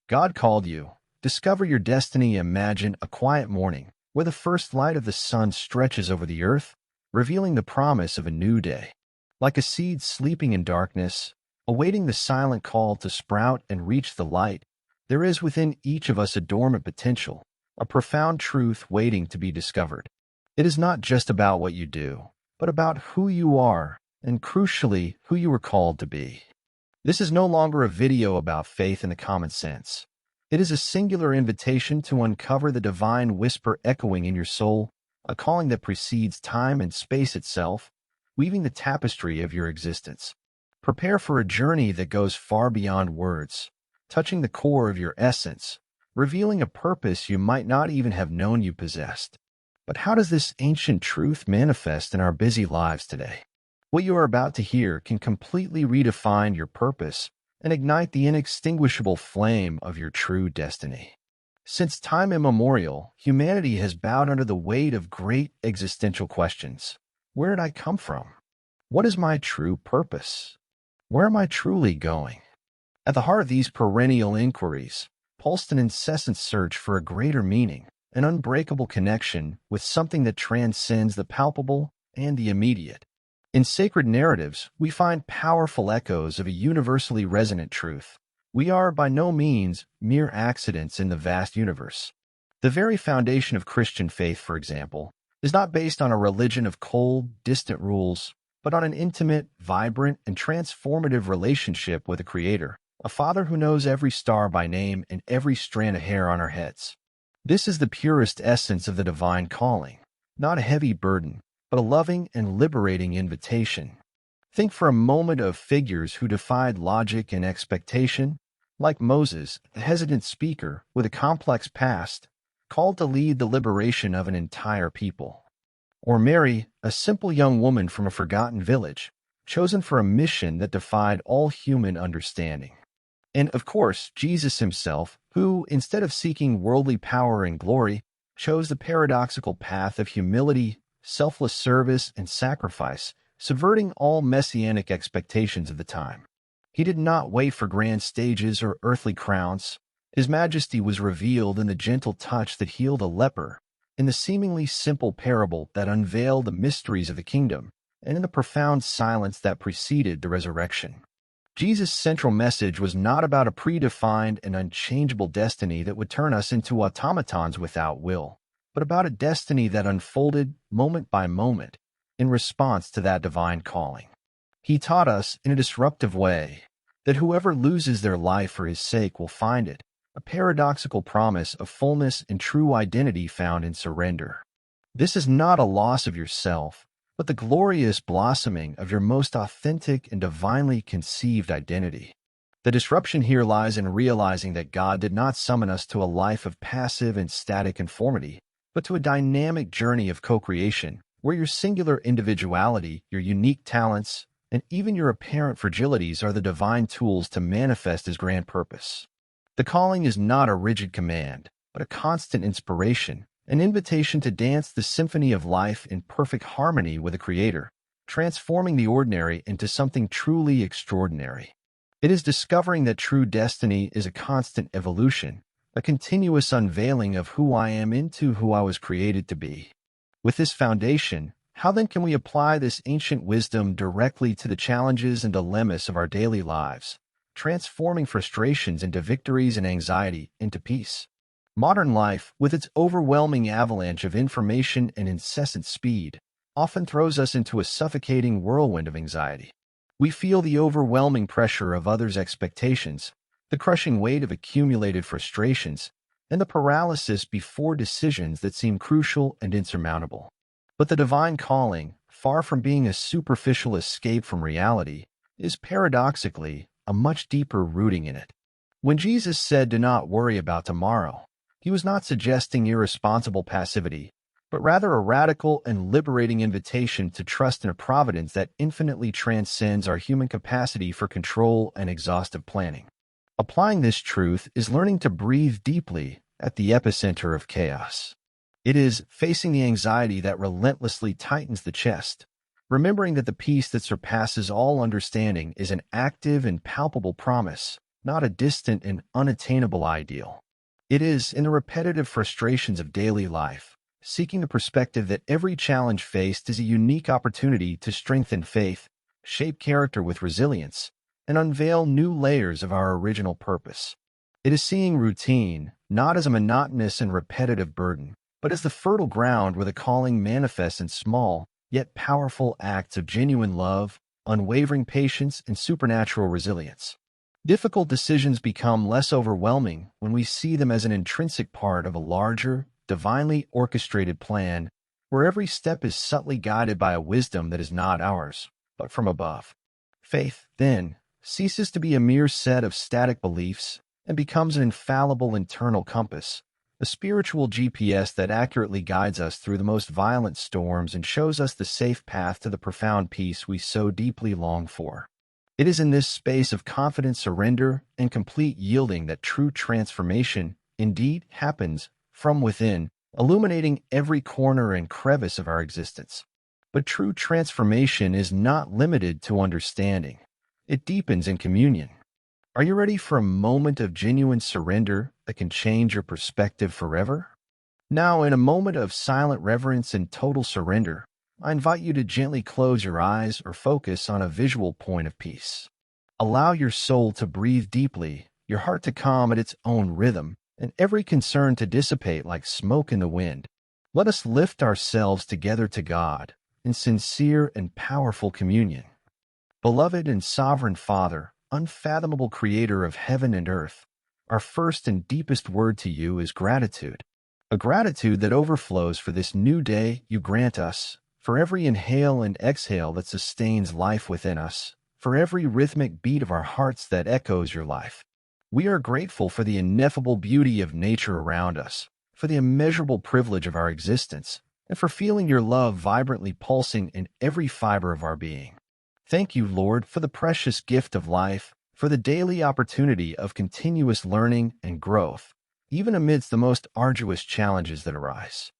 God called you. Discover your destiny. Imagine a quiet morning where the first light of the sun stretches over the earth, revealing the promise of a new day. Like a seed sleeping in darkness, awaiting the silent call to sprout and reach the light, there is within each of us a dormant potential, a profound truth waiting to be discovered. It is not just about what you do, but about who you are, and crucially, who you were called to be. This is no longer a video about faith in the common sense. It is a singular invitation to uncover the divine whisper echoing in your soul, a calling that precedes time and space itself, weaving the tapestry of your existence. Prepare for a journey that goes far beyond words, touching the core of your essence, revealing a purpose you might not even have known you possessed. But how does this ancient truth manifest in our busy lives today? What you are about to hear can completely redefine your purpose and ignite the inextinguishable flame of your true destiny. Since time immemorial, humanity has bowed under the weight of great existential questions. Where did I come from? What is my true purpose? Where am I truly going? At the heart of these perennial inquiries pulsed an incessant search for a greater meaning, an unbreakable connection with something that transcends the palpable and the immediate. In sacred narratives, we find powerful echoes of a universally resonant truth. We are by no means mere accidents in the vast universe. The very foundation of Christian faith, for example, is not based on a religion of cold, distant rules, but on an intimate, vibrant, and transformative relationship with a Creator, a Father who knows every star by name and every strand of hair on our heads. This is the purest essence of the divine calling, not a heavy burden, but a loving and liberating invitation. Think for a moment of figures who defied logic and expectation, like Moses, a hesitant speaker with a complex past, called to lead the liberation of an entire people. Or Mary, a simple young woman from a forgotten village, chosen for a mission that defied all human understanding. And of course, Jesus himself, who, instead of seeking worldly power and glory, chose the paradoxical path of humility, selfless service, and sacrifice, subverting all messianic expectations of the time. He did not wait for grand stages or earthly crowns. His majesty was revealed in the gentle touch that healed a leper, in the seemingly simple parable that unveiled the mysteries of the kingdom, and in the profound silence that preceded the resurrection. Jesus' central message was not about a predefined and unchangeable destiny that would turn us into automatons without will, but about a destiny that unfolded moment by moment in response to that divine calling. He taught us in a disruptive way that whoever loses their life for his sake will find it, a paradoxical promise of fullness and true identity found in surrender. This is not a loss of yourself, but the glorious blossoming of your most authentic and divinely conceived identity. The disruption here lies in realizing that God did not summon us to a life of passive and static conformity, but to a dynamic journey of co-creation, where your singular individuality, your unique talents, and even your apparent fragilities are the divine tools to manifest his grand purpose. The calling is not a rigid command, but a constant inspiration, an invitation to dance the symphony of life in perfect harmony with the Creator, transforming the ordinary into something truly extraordinary. It is discovering that true destiny is a constant evolution, a continuous unveiling of who I am into who I was created to be. With this foundation, how then can we apply this ancient wisdom directly to the challenges and dilemmas of our daily lives, transforming frustrations into victories and anxiety into peace? Modern life, with its overwhelming avalanche of information and incessant speed, often throws us into a suffocating whirlwind of anxiety. We feel the overwhelming pressure of others' expectations, the crushing weight of accumulated frustrations, and the paralysis before decisions that seem crucial and insurmountable. But the divine calling, far from being a superficial escape from reality, is paradoxically a much deeper rooting in it. When Jesus said, "Do not worry about tomorrow," he was not suggesting irresponsible passivity, but rather a radical and liberating invitation to trust in a providence that infinitely transcends our human capacity for control and exhaustive planning. Applying this truth is learning to breathe deeply at the epicenter of chaos. It is facing the anxiety that relentlessly tightens the chest, remembering that the peace that surpasses all understanding is an active and palpable promise, not a distant and unattainable ideal. It is, in the repetitive frustrations of daily life, seeking the perspective that every challenge faced is a unique opportunity to strengthen faith, shape character with resilience, and unveil new layers of our original purpose. It is seeing routine, not as a monotonous and repetitive burden, but as the fertile ground where the calling manifests in small, yet powerful acts of genuine love, unwavering patience, and supernatural resilience. Difficult decisions become less overwhelming when we see them as an intrinsic part of a larger, divinely orchestrated plan, where every step is subtly guided by a wisdom that is not ours, but from above. Faith, then, ceases to be a mere set of static beliefs and becomes an infallible internal compass, a spiritual GPS that accurately guides us through the most violent storms and shows us the safe path to the profound peace we so deeply long for. It is in this space of confident surrender and complete yielding that true transformation indeed happens from within, illuminating every corner and crevice of our existence. But true transformation is not limited to understanding. It deepens in communion. Are you ready for a moment of genuine surrender that can change your perspective forever? Now, in a moment of silent reverence and total surrender, I invite you to gently close your eyes or focus on a visual point of peace. Allow your soul to breathe deeply, your heart to calm at its own rhythm, and every concern to dissipate like smoke in the wind. Let us lift ourselves together to God in sincere and powerful communion. Beloved and sovereign Father, unfathomable Creator of heaven and earth, our first and deepest word to you is gratitude. A gratitude that overflows for this new day you grant us, for every inhale and exhale that sustains life within us, for every rhythmic beat of our hearts that echoes your life. We are grateful for the ineffable beauty of nature around us, for the immeasurable privilege of our existence, and for feeling your love vibrantly pulsing in every fiber of our being. Thank you, Lord, for the precious gift of life, for the daily opportunity of continuous learning and growth, even amidst the most arduous challenges that arise.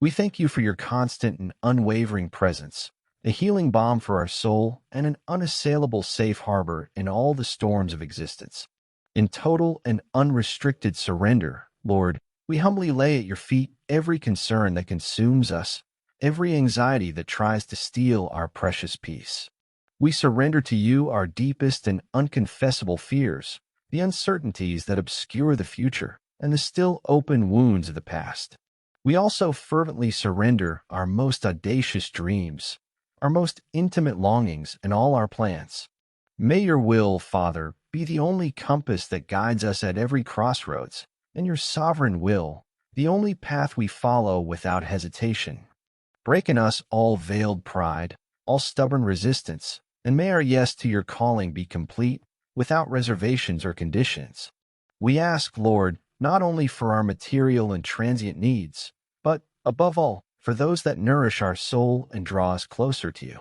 We thank you for your constant and unwavering presence, a healing balm for our soul and an unassailable safe harbor in all the storms of existence. In total and unrestricted surrender, Lord, we humbly lay at your feet every concern that consumes us, every anxiety that tries to steal our precious peace. We surrender to you our deepest and unconfessable fears, the uncertainties that obscure the future, and the still open wounds of the past. We also fervently surrender our most audacious dreams, our most intimate longings, and all our plans. May your will, Father, be the only compass that guides us at every crossroads, and your sovereign will, the only path we follow without hesitation. Break in us all veiled pride, all stubborn resistance, and may our yes to your calling be complete, without reservations or conditions. We ask, Lord, not only for our material and transient needs, but, above all, for those that nourish our soul and draw us closer to you.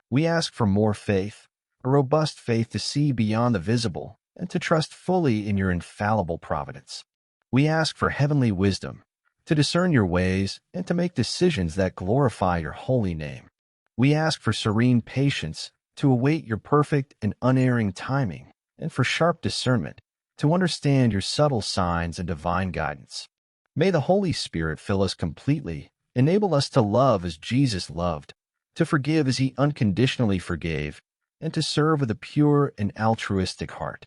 We ask for more faith, a robust faith to see beyond the visible and to trust fully in your infallible providence. We ask for heavenly wisdom, to discern your ways and to make decisions that glorify your holy name. We ask for serene patience, to await your perfect and unerring timing, and for sharp discernment, to understand your subtle signs and divine guidance. May the Holy Spirit fill us completely, enable us to love as Jesus loved, to forgive as he unconditionally forgave, and to serve with a pure and altruistic heart.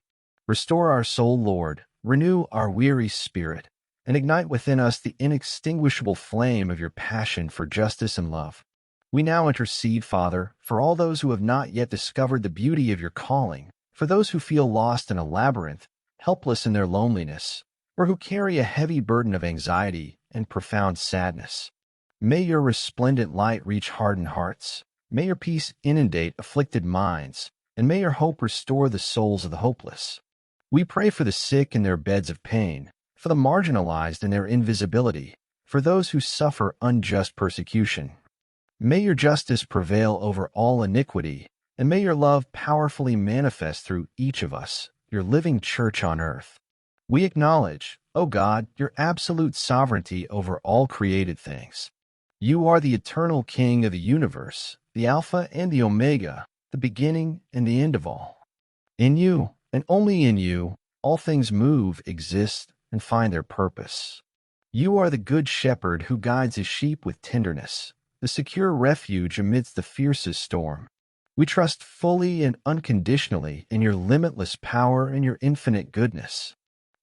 Restore our soul, Lord, renew our weary spirit, and ignite within us the inextinguishable flame of your passion for justice and love. We now intercede, Father, for all those who have not yet discovered the beauty of your calling, for those who feel lost in a labyrinth, helpless in their loneliness, or who carry a heavy burden of anxiety and profound sadness. May your resplendent light reach hardened hearts. May your peace inundate afflicted minds, and may your hope restore the souls of the hopeless. We pray for the sick in their beds of pain, for the marginalized in their invisibility, for those who suffer unjust persecution. May your justice prevail over all iniquity, and may your love powerfully manifest through each of us, your living church on earth. We acknowledge, O God, your absolute sovereignty over all created things. You are the eternal King of the universe, the Alpha and the Omega, the beginning and the end of all. In you, and only in you, all things move, exist, and find their purpose. You are the good shepherd who guides his sheep with tenderness, the secure refuge amidst the fiercest storm. We trust fully and unconditionally in your limitless power and your infinite goodness.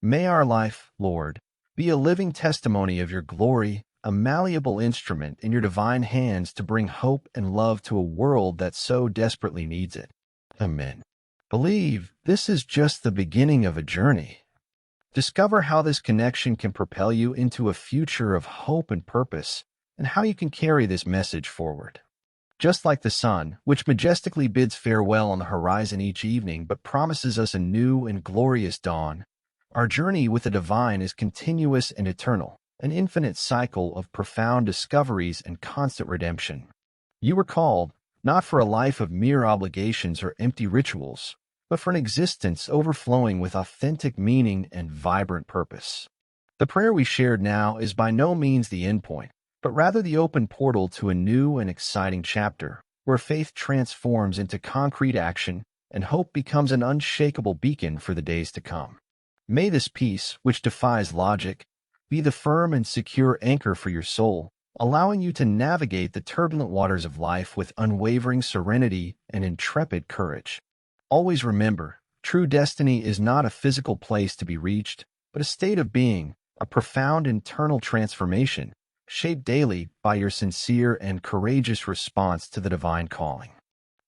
May our life, Lord, be a living testimony of your glory, a malleable instrument in your divine hands to bring hope and love to a world that so desperately needs it. Amen. Believe this is just the beginning of a journey. Discover how this connection can propel you into a future of hope and purpose, and how you can carry this message forward. Just like the sun, which majestically bids farewell on the horizon each evening but promises us a new and glorious dawn, our journey with the divine is continuous and eternal, an infinite cycle of profound discoveries and constant redemption. You were called, not for a life of mere obligations or empty rituals, but for an existence overflowing with authentic meaning and vibrant purpose. The prayer we shared now is by no means the end point, but rather the open portal to a new and exciting chapter, where faith transforms into concrete action and hope becomes an unshakable beacon for the days to come. May this peace, which defies logic, be the firm and secure anchor for your soul, allowing you to navigate the turbulent waters of life with unwavering serenity and intrepid courage. Always remember, true destiny is not a physical place to be reached, but a state of being, a profound internal transformation, shaped daily by your sincere and courageous response to the divine calling.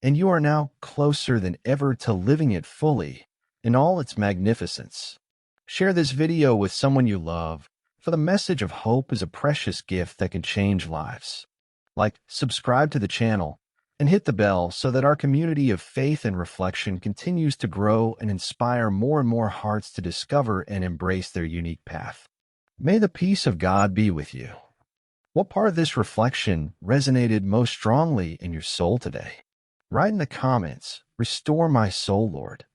And you are now closer than ever to living it fully, in all its magnificence. Share this video with someone you love, for the message of hope is a precious gift that can change lives. Like, subscribe to the channel, and hit the bell so that our community of faith and reflection continues to grow and inspire more and more hearts to discover and embrace their unique path. May the peace of God be with you. What part of this reflection resonated most strongly in your soul today? Write in the comments, "Restore my soul, Lord."